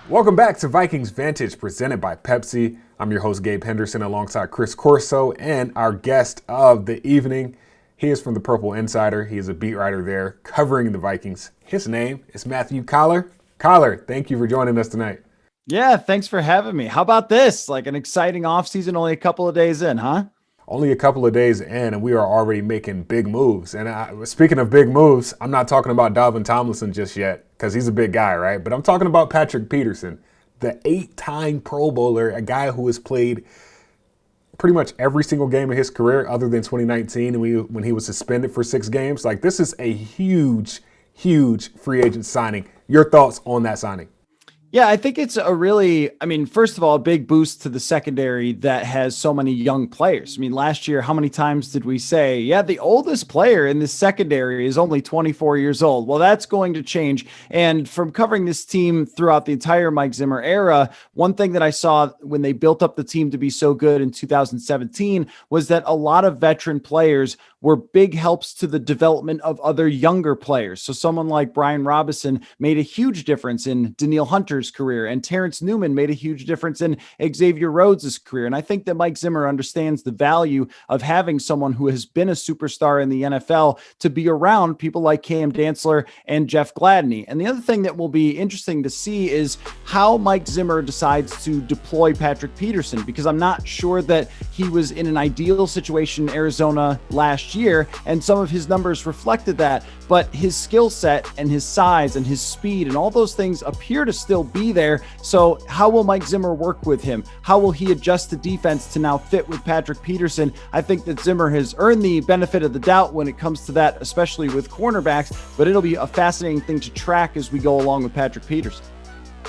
Welcome back to Vikings Vantage presented by Pepsi. I'm your host, Gabe Henderson, alongside Chris Corso and our guest of the evening. He is from the Purple Insider. He is a beat writer there covering the Vikings. His name is Matthew Coller. Coller, thank you for joining us tonight. Yeah, thanks for having me. How about this? Like an exciting offseason only a couple of days in, huh? Only a couple of days in, and we are already making big moves. And speaking of big moves, I'm not talking about Dalvin Tomlinson just yet because he's a big guy, right? But I'm talking about Patrick Peterson, the 8-time Pro Bowler, a guy who has played pretty much every single game of his career other than 2019 when he was suspended for 6 games. Like, this is a huge, huge free agent signing. Your thoughts on that signing? Yeah, I think it's first of all, a big boost to the secondary that has so many young players. I mean, last year, how many times did we say, yeah, the oldest player in the secondary is only 24 years old? Well, that's going to change. And from covering this team throughout the entire Mike Zimmer era, one thing that I saw when they built up the team to be so good in 2017 was that a lot of veteran players were big helps to the development of other younger players. So someone like Brian Robinson made a huge difference in Danielle Hunter's career, and Terrence Newman made a huge difference in Xavier Rhodes' career. And I think that Mike Zimmer understands the value of having someone who has been a superstar in the NFL to be around people like Cam Dantzler and Jeff Gladney. And the other thing that will be interesting to see is how Mike Zimmer decides to deploy Patrick Peterson, because I'm not sure that he was in an ideal situation in Arizona last year, and some of his numbers reflected that, but his skill set and his size and his speed and all those things appear to still be there. So how will Mike Zimmer work with him? How will he adjust the defense to now fit with Patrick Peterson? I think that Zimmer has earned the benefit of the doubt when it comes to that, especially with cornerbacks, but it'll be a fascinating thing to track as we go along with Patrick Peterson.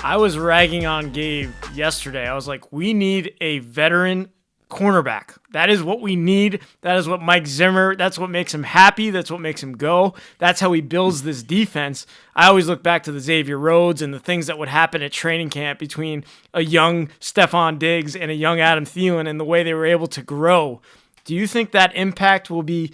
I was ragging on Gabe yesterday. I was like, we need a veteran cornerback. That is what we need. That is what Mike Zimmer, that's what makes him happy. That's what makes him go. That's how he builds this defense. I always look back to the Xavier Rhodes and the things that would happen at training camp between a young Stephon Diggs and a young Adam Thielen and the way they were able to grow. Do you think that impact will be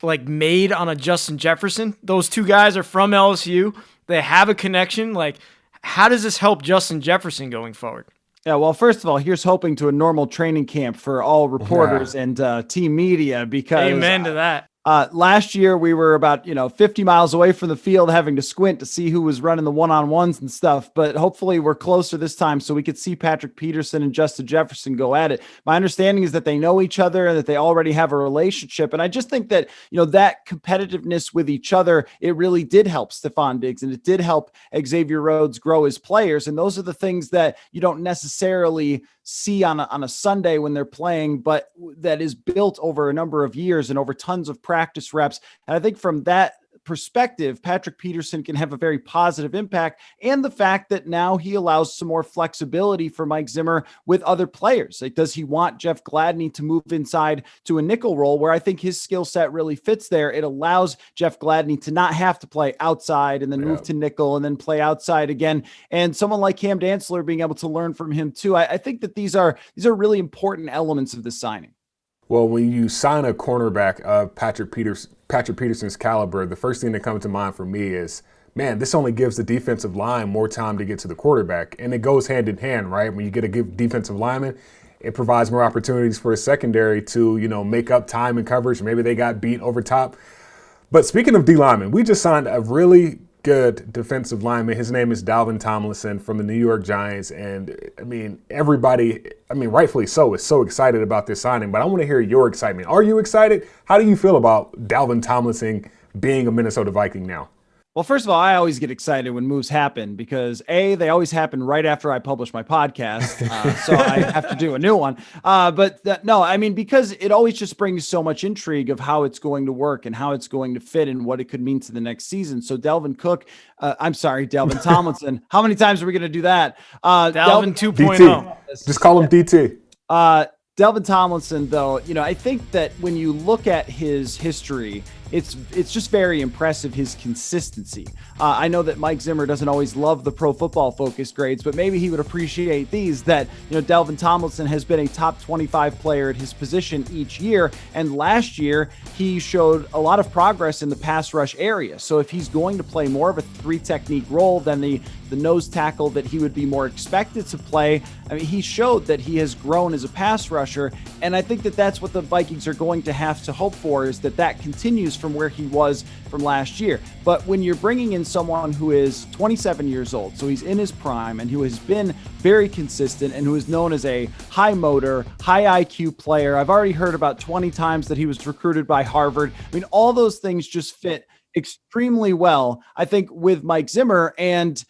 like made on a Justin Jefferson? Those two guys are from LSU. They have a connection. Like, how does this help Justin Jefferson going forward? Yeah, well, first of all, here's hoping to a normal training camp for all reporters and team media, because amen to that. Last year we were about 50 miles away from the field, having to squint to see who was running the one-on-ones and stuff. But hopefully we're closer this time so we could see Patrick Peterson and Justin Jefferson go at it. My understanding is that they know each other and that they already have a relationship. And I just think that that competitiveness with each other, it really did help Stephon Diggs and it did help Xavier Rhodes grow as players. And those are the things that you don't necessarily see on a Sunday when they're playing, but that is built over a number of years and over tons of practice reps. And I think from that perspective, Patrick Peterson can have a very positive impact. And the fact that now he allows some more flexibility for Mike Zimmer with other players. Like, does he want Jeff Gladney to move inside to a nickel role where I think his skill set really fits there? It allows Jeff Gladney to not have to play outside and then move to nickel and then play outside again. And someone like Cam Dantzler being able to learn from him too. I think that these are really important elements of this signing. Well, when you sign a cornerback of Patrick Peterson's caliber, the first thing that comes to mind for me is, man, this only gives the defensive line more time to get to the quarterback. And it goes hand in hand, right? When you get a good defensive lineman, it provides more opportunities for a secondary to, make up time and coverage. Maybe they got beat over top. But speaking of D linemen, we just signed a really good defensive lineman. His name is Dalvin Tomlinson from the New York Giants. And everybody, rightfully so, is so excited about this signing, but I want to hear your excitement. Are you excited? How do you feel about Dalvin Tomlinson being a Minnesota Viking now? Well, first of all, I always get excited when moves happen because they always happen right after I publish my podcast. So I have to do a new one. Because it always just brings so much intrigue of how it's going to work and how it's going to fit and what it could mean to the next season. So Dalvin Tomlinson. How many times are we going to do that? Dalvin 2.0. DT. Just call him DT. Dalvin Tomlinson, though, I think that when you look at his history, it's just very impressive, his consistency. I know that Mike Zimmer doesn't always love the Pro Football Focus grades, but maybe he would appreciate these, that, Dalvin Tomlinson has been a top 25 player at his position each year. And last year, he showed a lot of progress in the pass rush area. So if he's going to play more of a 3 technique role than the nose tackle that he would be more expected to play, I mean, he showed that he has grown as a pass rusher. And I think that that's what the Vikings are going to have to hope for, is that continues from where he was from last year. But when you're bringing in someone who is 27 years old, so he's in his prime, and who has been very consistent and who is known as a high motor, high IQ player. I've already heard about 20 times that he was recruited by Harvard. I mean, all those things just fit extremely well, I think, with Mike Zimmer. And,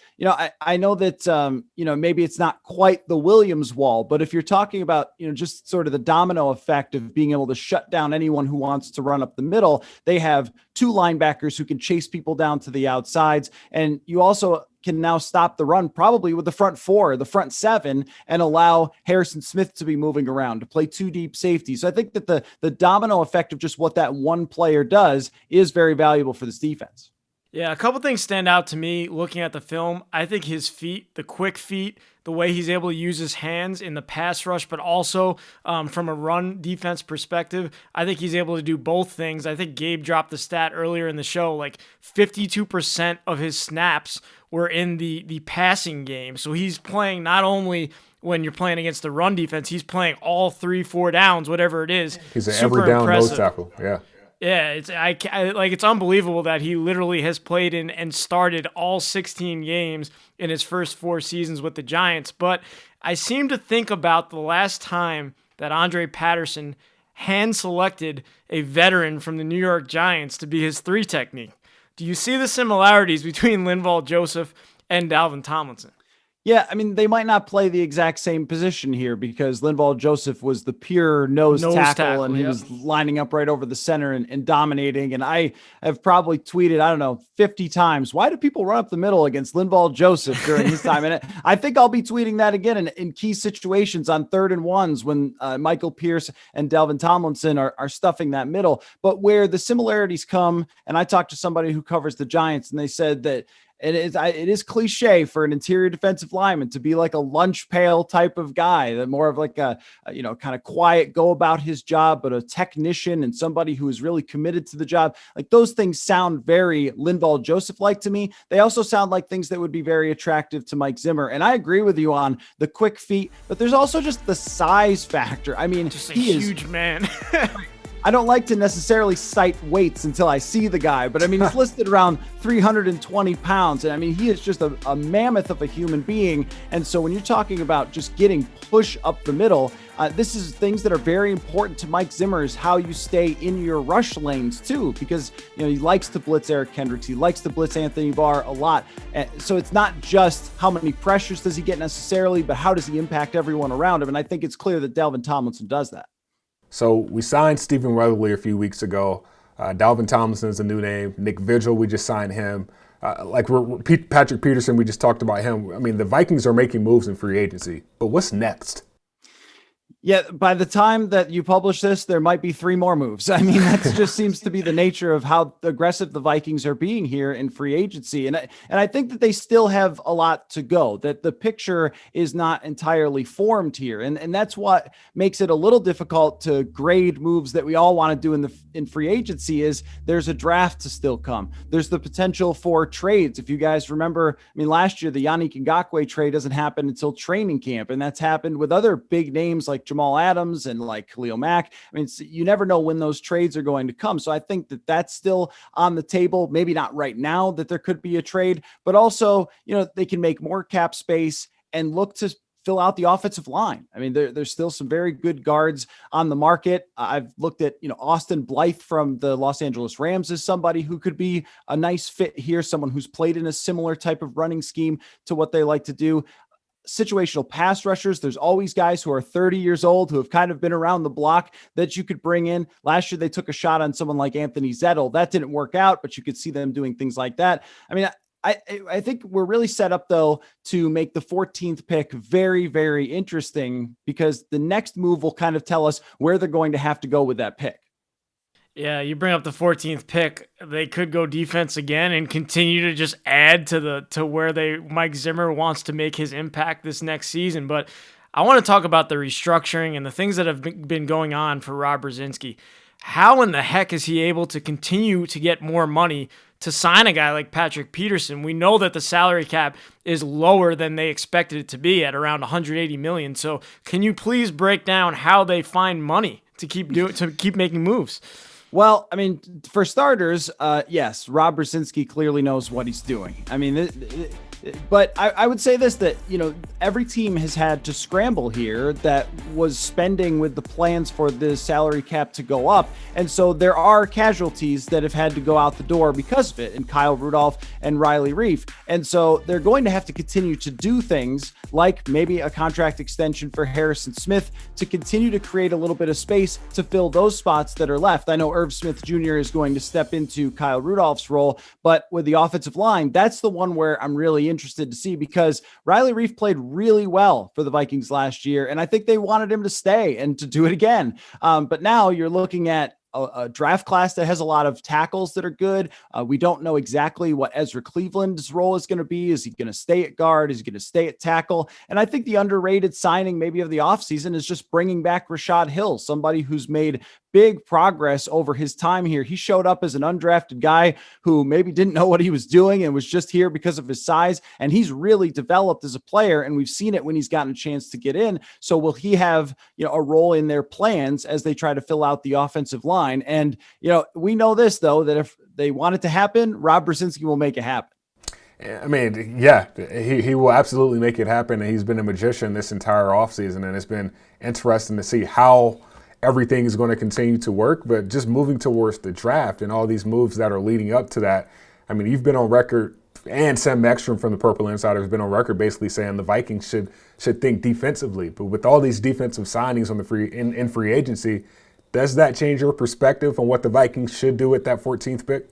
I know that, maybe it's not quite the Williams wall, but if you're talking about, just sort of the domino effect of being able to shut down anyone who wants to run up the middle, they have 2 linebackers who can chase people down to the outsides. And you also can now stop the run probably with the front 4, the front 7, and allow Harrison Smith to be moving around, to play 2 deep safety. So I think that the domino effect of just what that one player does is very valuable for this defense. Yeah, a couple things stand out to me looking at the film. I think his feet, the quick feet, the way he's able to use his hands in the pass rush, but also from a run defense perspective, I think he's able to do both things. I think Gabe dropped the stat earlier in the show, like 52% of his snaps were in the passing game. So he's playing not only when you're playing against the run defense, he's playing all 3-4 downs, whatever it is. He's an every down nose tackle. Yeah. Yeah, it's unbelievable that he literally has played in and started all 16 games in his first 4 seasons with the Giants. But I seem to think about the last time that Andre Patterson hand-selected a veteran from the New York Giants to be his 3 technique. Do you see the similarities between Linval Joseph and Dalvin Tomlinson? Yeah, I mean, they might not play the exact same position here, because Linval Joseph was the pure nose tackle, and he was lining up right over the center and dominating. And I have probably tweeted, 50 times, why do people run up the middle against Linval Joseph during his time? And I think I'll be tweeting that again in key situations on 3rd and 1s when Michael Pierce and Dalvin Tomlinson are stuffing that middle. But where the similarities come, and I talked to somebody who covers the Giants, and they said that it is cliche for an interior defensive lineman to be like a lunch pail type of guy, that more of like a kind of quiet, go about his job, but a technician and somebody who is really committed to the job. Like, those things sound very Linval Joseph-like to me. They also sound like things that would be very attractive to Mike Zimmer. And I agree with you on the quick feet, but there's also just the size factor. I mean, just he is a huge man. I don't like to necessarily cite weights until I see the guy, but I mean, he's listed around 320 pounds. And I mean, he is just a mammoth of a human being. And so when you're talking about just getting push up the middle, this is things that are very important to Mike Zimmer, is how you stay in your rush lanes too, because, he likes to blitz Eric Kendricks. He likes to blitz Anthony Barr a lot. So it's not just how many pressures does he get necessarily, but how does he impact everyone around him? And I think it's clear that Dalvin Tomlinson does that. So we signed Stephen Weatherly a few weeks ago. Dalvin Tomlinson is a new name. Nick Vigil, we just signed him. Patrick Peterson, we just talked about him. I mean, the Vikings are making moves in free agency, but what's next? Yeah, by the time that you publish this, there might be 3 more moves. I mean, that just seems to be the nature of how aggressive the Vikings are being here in free agency. And I think that they still have a lot to go, that the picture is not entirely formed here. And that's what makes it a little difficult to grade moves that we all want to do in free agency. Is there's a draft to still come. There's the potential for trades. If you guys remember, I mean, last year, the Yannick Ngakoue trade doesn't happen until training camp. And that's happened with other big names like Jamal Adams and like Khalil Mack. I mean, you never know when those trades are going to come. So I think that that's still on the table. Maybe not right now that there could be a trade, but also, they can make more cap space and look to fill out the offensive line. I mean, there's still some very good guards on the market. I've looked at, Austin Blythe from the Los Angeles Rams as somebody who could be a nice fit here, someone who's played in a similar type of running scheme to what they like to do. Situational pass rushers, there's always guys who are 30 years old who have kind of been around the block that you could bring in. Last year, they took a shot on someone like Anthony Zettel. That didn't work out, but you could see them doing things like that. I mean, I think we're really set up, though, to make the 14th pick very, very interesting, because the next move will kind of tell us where they're going to have to go with that pick. Yeah, you bring up the 14th pick. They could go defense again and continue to just add to where Mike Zimmer wants to make his impact this next season. But I want to talk about the restructuring and the things that have been going on for Rob Brzezinski. How in the heck is he able to continue to get more money to sign a guy like Patrick Peterson? We know that the salary cap is lower than they expected it to be at around $180 million. So can you please break down how they find money to keep making moves? Well, I mean, for starters, yes, Rob Brzezinski clearly knows what he's doing. I mean, but I would say this, that, every team has had to scramble here that was spending with the plans for the salary cap to go up. And so there are casualties that have had to go out the door because of it, and Kyle Rudolph and Riley Reiff. And so they're going to have to continue to do things like maybe a contract extension for Harrison Smith to continue to create a little bit of space to fill those spots that are left. I know Irv Smith Jr. is going to step into Kyle Rudolph's role, but with the offensive line, that's the one where I'm really interested to see, because Riley Reiff played really well for the Vikings last year, and I think they wanted him to stay and to do it again. But now you're looking at a draft class that has a lot of tackles that are good. We don't know exactly what Ezra Cleveland's role is going to be. Is he going to stay at guard? Is he going to stay at tackle? And I think the underrated signing maybe of the offseason is just bringing back Rashad Hill, somebody who's made big progress over his time here. He showed up as an undrafted guy who maybe didn't know what he was doing and was just here because of his size. And he's really developed as a player, and we've seen it when he's gotten a chance to get in. So will he have, a role in their plans as they try to fill out the offensive line? And, we know this, though, that if they want it to happen, Rob Brzezinski will make it happen. I mean, yeah, he will absolutely make it happen. And he's been a magician this entire offseason, and it's been interesting to see how everything is going to continue to work. But just moving towards the draft and all these moves that are leading up to that, I mean, you've been on record, and Sam Ekstrom from the Purple Insider has been on record basically saying the Vikings should think defensively. But with all these defensive signings on the in free agency, does that change your perspective on what the Vikings should do with that 14th pick?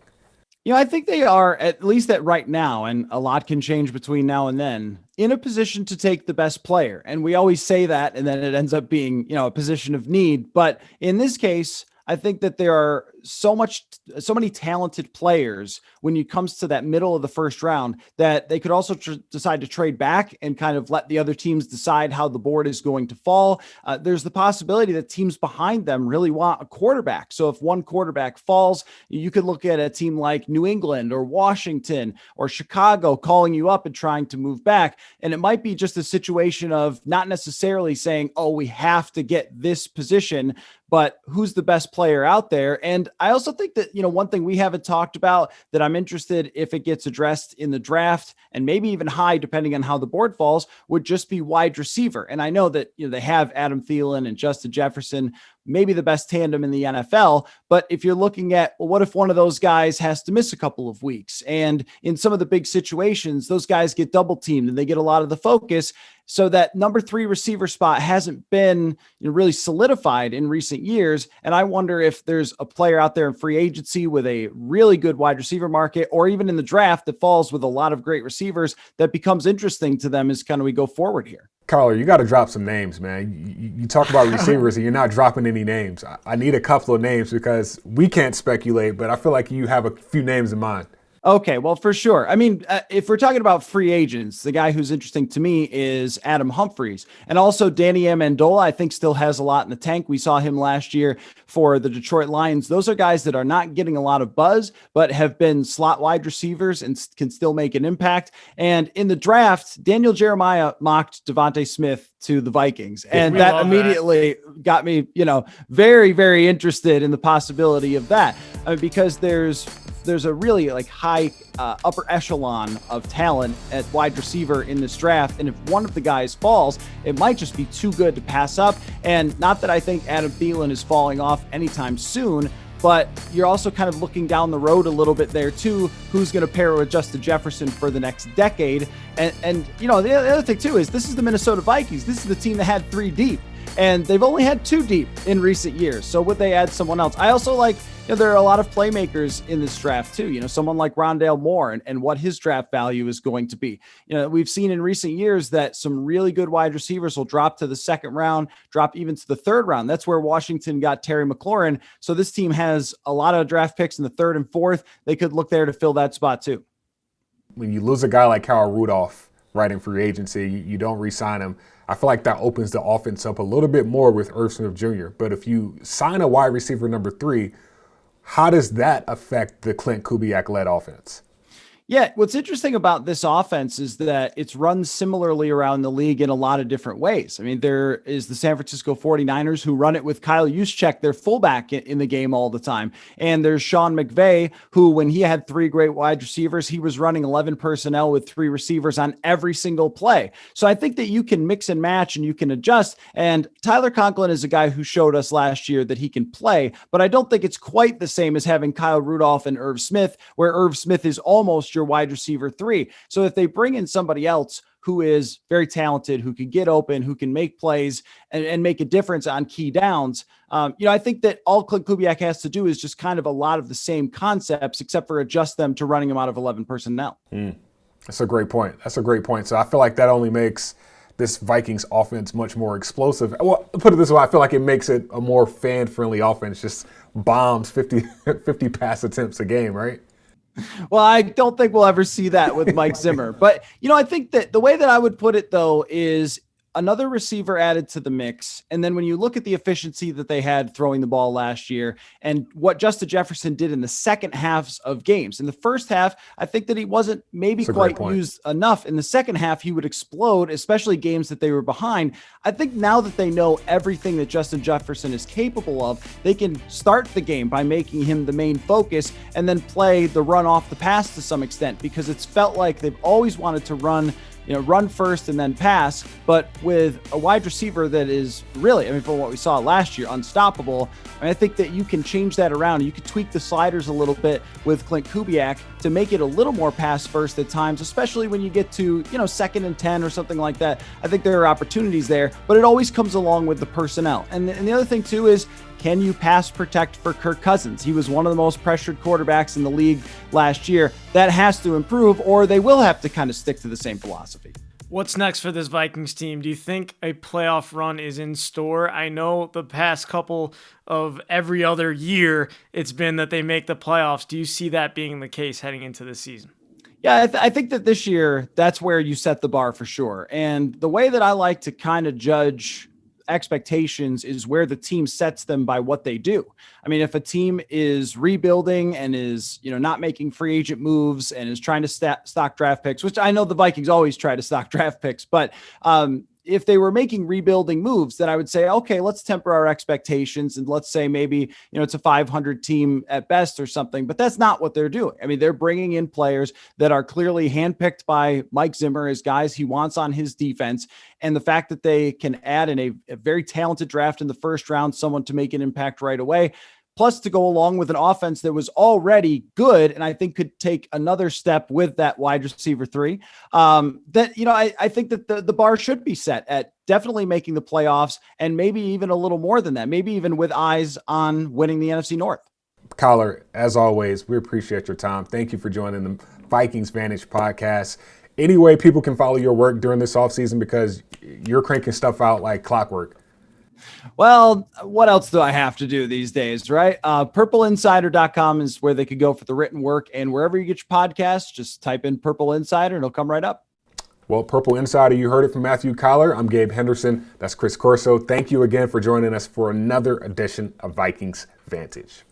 I think they are, at least at right now, and a lot can change between now and then, in a position to take the best player. And we always say that, and then it ends up being, a position of need. But in this case, I think that there are so many talented players when it comes to that middle of the first round that they could also decide to trade back and kind of let the other teams decide how the board is going to fall. There's the possibility that teams behind them really want a quarterback. So if one quarterback falls, you could look at a team like New England or Washington or Chicago calling you up and trying to move back. And it might be just a situation of not necessarily saying, oh, we have to get this position, but who's the best player out there? And I also think that, one thing we haven't talked about that I'm interested if it gets addressed in the draft, and maybe even high, depending on how the board falls, would just be wide receiver. And I know that, they have Adam Thielen and Justin Jefferson, maybe the best tandem in the NFL. But if you're looking at, well, what if one of those guys has to miss a couple of weeks? And in some of the big situations, those guys get double teamed and they get a lot of the focus. So that number 3 receiver spot hasn't been really solidified in recent years. And I wonder if there's a player out there in free agency with a really good wide receiver market, or even in the draft that falls with a lot of great receivers that becomes interesting to them as kind of we go forward here. Coller, you got to drop some names, man. You talk about receivers and you're not dropping any names. I need a couple of names because we can't speculate, but I feel like you have a few names in mind. Okay, well, for sure. I mean, if we're talking about free agents, the guy who's interesting to me is Adam Humphries. And also Danny Amendola, I think, still has a lot in the tank. We saw him last year for the Detroit Lions. Those are guys that are not getting a lot of buzz, but have been slot wide receivers and can still make an impact. And in the draft, Daniel Jeremiah mocked Devontae Smith to the Vikings. And that immediately got me, very, very interested in the possibility of that. Because there's a really high upper echelon of talent at wide receiver in this draft. And if one of the guys falls, it might just be too good to pass up. And not that I think Adam Thielen is falling off anytime soon, but you're also kind of looking down the road a little bit there too. Who's going to pair with Justin Jefferson for the next decade? And the other thing too is this is the Minnesota Vikings. This is the team that had 3 deep. And they've only had 2 deep in recent years. So would they add someone else? I also like, there are a lot of playmakers in this draft too. Someone like Rondale Moore and what his draft value is going to be. We've seen in recent years that some really good wide receivers will drop to the second round, drop even to the third round. That's where Washington got Terry McLaurin. So this team has a lot of draft picks in the third and fourth. They could look there to fill that spot too. When you lose a guy like Kyle Rudolph right in free agency, you don't re-sign him. I feel like that opens the offense up a little bit more with Irv Smith Jr. But if you sign a wide receiver number 3, how does that affect the Clint Kubiak-led offense? Yeah, what's interesting about this offense is that it's run similarly around the league in a lot of different ways. I mean, there is the San Francisco 49ers who run it with Kyle Juszczyk, their fullback, in the game all the time. And there's Sean McVay, who, when he had 3 great wide receivers, he was running 11 personnel with 3 receivers on every single play. So I think that you can mix and match and you can adjust. And Tyler Conklin is a guy who showed us last year that he can play, but I don't think it's quite the same as having Kyle Rudolph and Irv Smith, where Irv Smith is almost your wide receiver 3. So if they bring in somebody else who is very talented, who can get open, who can make plays and make a difference on key downs, I think that all Clint Kubiak has to do is just kind of a lot of the same concepts, except for adjust them to running them out of 11 personnel. That's a great point. So I feel like that only makes this Vikings offense much more explosive. Well, put it this way, I feel like it makes it a more fan-friendly offense, just bombs 50 pass attempts a game, right? Well, I don't think we'll ever see that with Mike Zimmer. But, I think that the way that I would put it, though, is another receiver added to the mix. And then when you look at the efficiency that they had throwing the ball last year and what Justin Jefferson did in the second halves of games. In the first half, I think that he wasn't maybe quite used enough. In the second half, he would explode, especially games that they were behind. I think now that they know everything that Justin Jefferson is capable of, they can start the game by making him the main focus and then play the run off the pass to some extent, because it's felt like they've always wanted to run first and then pass, but with a wide receiver that is really, from what we saw last year, unstoppable. I think that you can change that around. You can tweak the sliders a little bit with Clint Kubiak to make it a little more pass first at times, especially when you get to, 2nd and 10 or something like that. I think there are opportunities there, but it always comes along with the personnel. And the other thing too is, can you pass protect for Kirk Cousins? He was one of the most pressured quarterbacks in the league last year. That has to improve, or they will have to kind of stick to the same philosophy. What's next for this Vikings team? Do you think a playoff run is in store? I know the past couple of every other year, it's been that they make the playoffs. Do you see that being the case heading into this season? Yeah, I think that this year, that's where you set the bar for sure. And the way that I like to kind of judge expectations is where the team sets them by what they do. I mean, if a team is rebuilding and is, not making free agent moves and is trying to stock draft picks, which I know the Vikings always try to stock draft picks, but if they were making rebuilding moves, then I would say, okay, let's temper our expectations. And let's say maybe, it's a 500 team at best or something, but that's not what they're doing. I mean, they're bringing in players that are clearly handpicked by Mike Zimmer as guys he wants on his defense. And the fact that they can add in a very talented draft in the first round, someone to make an impact right away, plus to go along with an offense that was already good and I think could take another step with that wide receiver 3. I think that the bar should be set at definitely making the playoffs and maybe even a little more than that, maybe even with eyes on winning the NFC North. Coller, as always, we appreciate your time. Thank you for joining the Vikings Vantage podcast. Any way people can follow your work during this offseason, because you're cranking stuff out like clockwork. Well, what else do I have to do these days, right? PurpleInsider.com is where they could go for the written work. And wherever you get your podcasts, just type in Purple Insider and it'll come right up. Well, Purple Insider, you heard it from Matthew Coller. I'm Gabe Henderson. That's Chris Corso. Thank you again for joining us for another edition of Vikings Vantage.